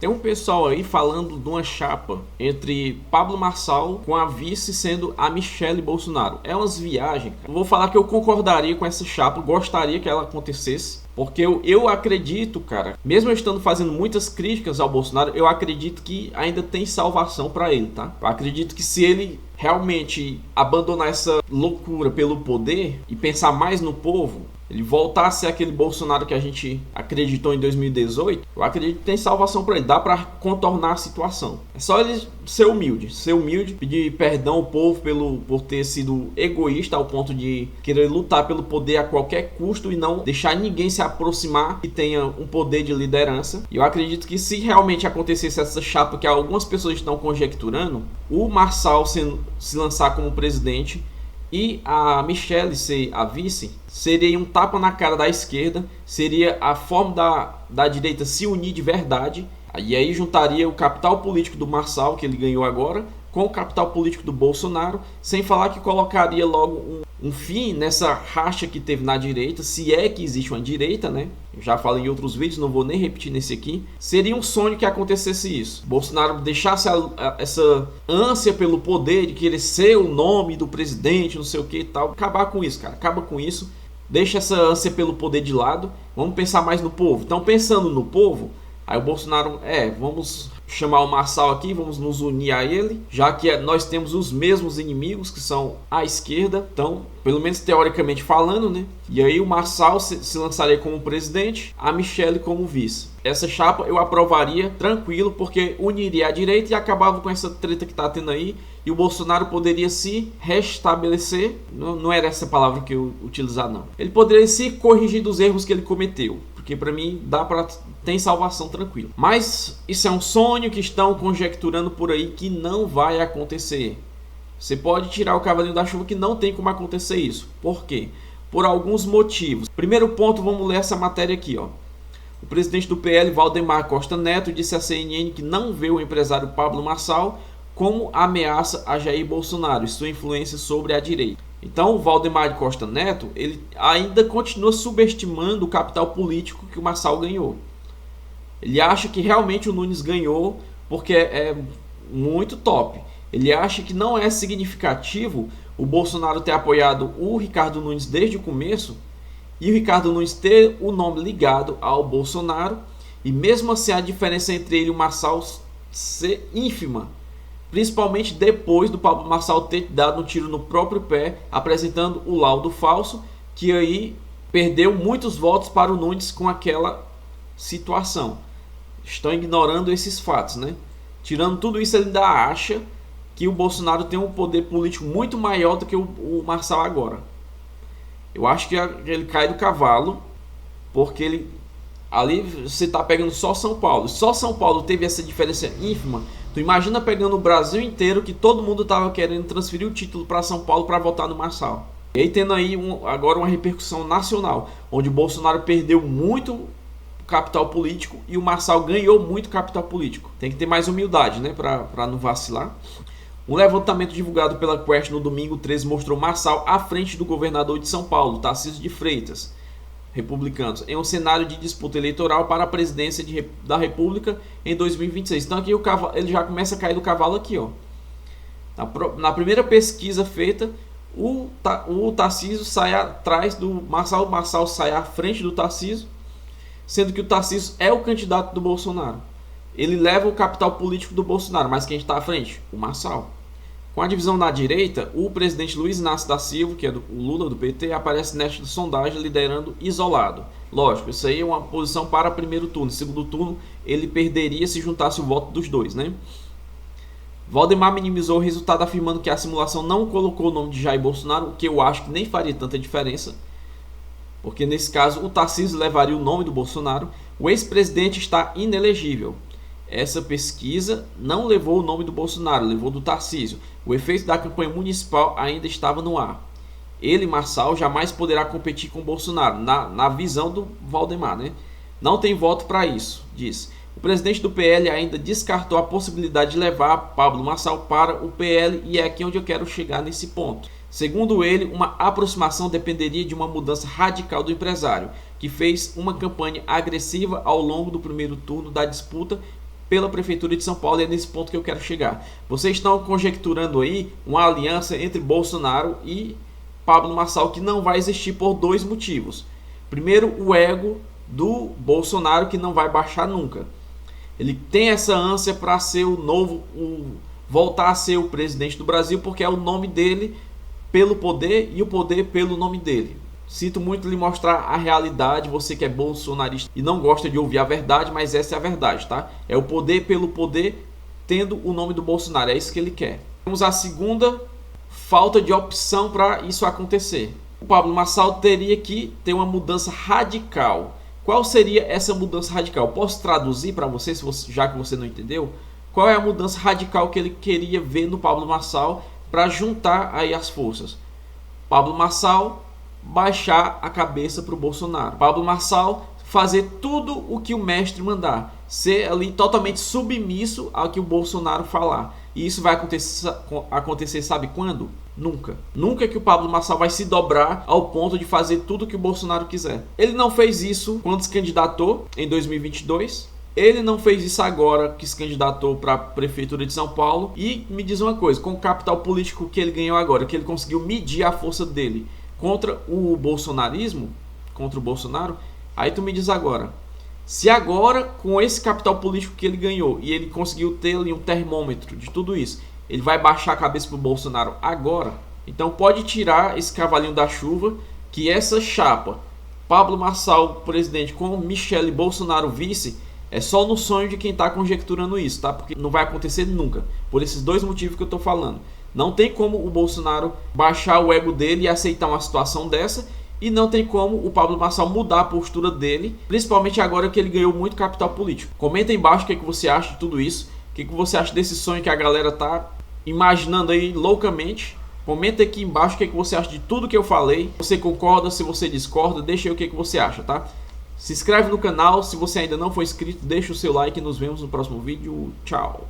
Tem um pessoal aí falando de uma chapa entre Pablo Marçal com a vice sendo a Michelle Bolsonaro. É umas viagens, cara. Eu vou falar que eu concordaria com essa chapa, gostaria que ela acontecesse. Porque eu acredito, cara, mesmo eu estando fazendo muitas críticas ao Bolsonaro, eu acredito que ainda tem salvação para ele, tá? Eu acredito que se ele realmente abandonar essa loucura pelo poder e pensar mais no povo, ele voltar a ser aquele Bolsonaro que a gente acreditou em 2018, eu acredito que tem salvação para ele, dá para contornar a situação. É só ele ser humilde, pedir perdão ao povo por ter sido egoísta ao ponto de querer lutar pelo poder a qualquer custo e não deixar ninguém se aproximar que tenha um poder de liderança. E eu acredito que se realmente acontecesse essa chapa que algumas pessoas estão conjecturando, o Marçal se lançar como presidente e a Michelle ser a vice, seria um tapa na cara da esquerda, seria a forma da direita se unir de verdade, e aí juntaria o capital político do Marçal, que ele ganhou agora, com o capital político do Bolsonaro, sem falar que colocaria logo um fim nessa racha que teve na direita, se é que existe uma direita, né? Eu já falei em outros vídeos, não vou nem repetir nesse aqui. Seria um sonho que acontecesse isso. Bolsonaro deixasse essa ânsia pelo poder, de querer ser o nome do presidente, não sei o que e tal. Acabar com isso, cara. Acaba com isso. Deixa essa ânsia pelo poder de lado. Vamos pensar mais no povo. Então, pensando no povo, aí o Bolsonaro, vamos chamar o Marçal aqui, vamos nos unir a ele, já que nós temos os mesmos inimigos, que são a esquerda, então, pelo menos teoricamente falando, né? E aí o Marçal se lançaria como presidente, a Michelle como vice. Essa chapa eu aprovaria tranquilo, porque uniria a direita e acabava com essa treta que tá tendo aí, e o Bolsonaro poderia se restabelecer, não era essa palavra que eu utilizar não. Ele poderia se corrigir dos erros que ele cometeu, porque para mim tem salvação tranquilo. Mas isso é um sonho que estão conjecturando por aí que não vai acontecer. Você pode tirar o cavalinho da chuva que não tem como acontecer isso. Por quê? Por alguns motivos. Primeiro ponto, vamos ler essa matéria aqui, ó. O presidente do PL, Valdemar Costa Neto, disse à CNN que não vê o empresário Pablo Marçal como ameaça a Jair Bolsonaro e sua influência sobre a direita. Então, o Valdemar Costa Neto, ele ainda continua subestimando o capital político que o Marçal ganhou. Ele acha que realmente o Nunes ganhou porque é muito top. Ele acha que não é significativo o Bolsonaro ter apoiado o Ricardo Nunes desde o começo e o Ricardo Nunes ter o nome ligado ao Bolsonaro, e mesmo assim a diferença entre ele e o Marçal ser ínfima, principalmente depois do Pablo Marçal ter dado um tiro no próprio pé, apresentando o laudo falso, que aí perdeu muitos votos para o Nunes com aquela situação. Estão ignorando esses fatos, né? Tirando tudo isso, ele ainda acha que o Bolsonaro tem um poder político muito maior do que o Marçal agora. Eu acho que ele cai do cavalo, porque ali você está pegando só São Paulo. Só São Paulo teve essa diferença ínfima. Tu imagina pegando o Brasil inteiro, que todo mundo estava querendo transferir o título para São Paulo para votar no Marçal. E aí tendo aí agora uma repercussão nacional, onde o Bolsonaro perdeu muito capital político e o Marçal ganhou muito capital político. Tem que ter mais humildade, né, para não vacilar. Um levantamento divulgado pela Quest no domingo 13 mostrou Marçal à frente do governador de São Paulo, Tarcísio de Freitas, republicanos, em um cenário de disputa eleitoral para a presidência da República em 2026. Então aqui ele já começa a cair do cavalo aqui, ó. Na primeira pesquisa feita, o Tarcísio sai atrás do Marçal, o Marçal sai à frente do Tarcísio, sendo que o Tarcísio é o candidato do Bolsonaro. Ele leva o capital político do Bolsonaro, mas quem está à frente? O Marçal. Com a divisão na direita, o presidente Luiz Inácio da Silva, que é o Lula do PT, aparece nesta sondagem liderando isolado. Lógico, isso aí é uma posição para primeiro turno. Segundo turno, ele perderia se juntasse o voto dos dois, né? Valdemar minimizou o resultado, afirmando que a simulação não colocou o nome de Jair Bolsonaro, o que eu acho que nem faria tanta diferença, porque nesse caso o Tarcísio levaria o nome do Bolsonaro. O ex-presidente está inelegível. Essa pesquisa não levou o nome do Bolsonaro, levou do Tarcísio. O efeito da campanha municipal ainda estava no ar. Ele, Marçal, jamais poderá competir com o Bolsonaro, na visão do Valdemar, né? Não tem voto para isso, diz. O presidente do PL ainda descartou a possibilidade de levar Pablo Marçal para o PL, e é aqui onde eu quero chegar nesse ponto. Segundo ele, uma aproximação dependeria de uma mudança radical do empresário, que fez uma campanha agressiva ao longo do primeiro turno da disputa pela Prefeitura de São Paulo, e é nesse ponto que eu quero chegar. Vocês estão conjecturando aí uma aliança entre Bolsonaro e Pablo Marçal que não vai existir por dois motivos. Primeiro, o ego do Bolsonaro, que não vai baixar nunca. Ele tem essa ânsia para ser o novo, voltar a ser o presidente do Brasil, porque é o nome dele pelo poder e o poder pelo nome dele. Sinto muito lhe mostrar a realidade, você que é bolsonarista e não gosta de ouvir a verdade, mas essa é a verdade, tá? É o poder pelo poder, tendo o nome do Bolsonaro, é isso que ele quer. Temos a segunda falta de opção para isso acontecer. O Pablo Marçal teria que ter uma mudança radical. Qual seria essa mudança radical? Posso traduzir para você, já que você não entendeu? Qual é a mudança radical que ele queria ver no Pablo Marçal para juntar aí as forças? Pablo Marçal baixar a cabeça para o Bolsonaro. Pablo Marçal fazer tudo o que o mestre mandar. Ser ali totalmente submisso ao que o Bolsonaro falar. E isso vai acontecer sabe quando? Nunca. Nunca que o Pablo Marçal vai se dobrar ao ponto de fazer tudo o que o Bolsonaro quiser. Ele não fez isso quando se candidatou em 2022. Ele não fez isso agora que se candidatou para a Prefeitura de São Paulo. E me diz uma coisa, com o capital político que ele ganhou agora, que ele conseguiu medir a força dele contra o bolsonarismo, contra o Bolsonaro, aí tu me diz agora, se agora com esse capital político que ele ganhou e ele conseguiu ter ali um termômetro de tudo isso, ele vai baixar a cabeça pro Bolsonaro agora? Então pode tirar esse cavalinho da chuva, que essa chapa, Pablo Marçal presidente com Michele Bolsonaro vice, é só no sonho de quem está conjecturando isso, tá? Porque não vai acontecer nunca, por esses dois motivos que eu estou falando. Não tem como o Bolsonaro baixar o ego dele e aceitar uma situação dessa. E não tem como o Pablo Marçal mudar a postura dele, principalmente agora que ele ganhou muito capital político. Comenta aí embaixo o que você acha de tudo isso. O que você acha desse sonho que a galera tá imaginando aí loucamente. Comenta aqui embaixo o que você acha de tudo que eu falei. Se você concorda, se você discorda, deixa aí o que você acha, tá? Se inscreve no canal. Se você ainda não for inscrito, deixa o seu like e nos vemos no próximo vídeo. Tchau!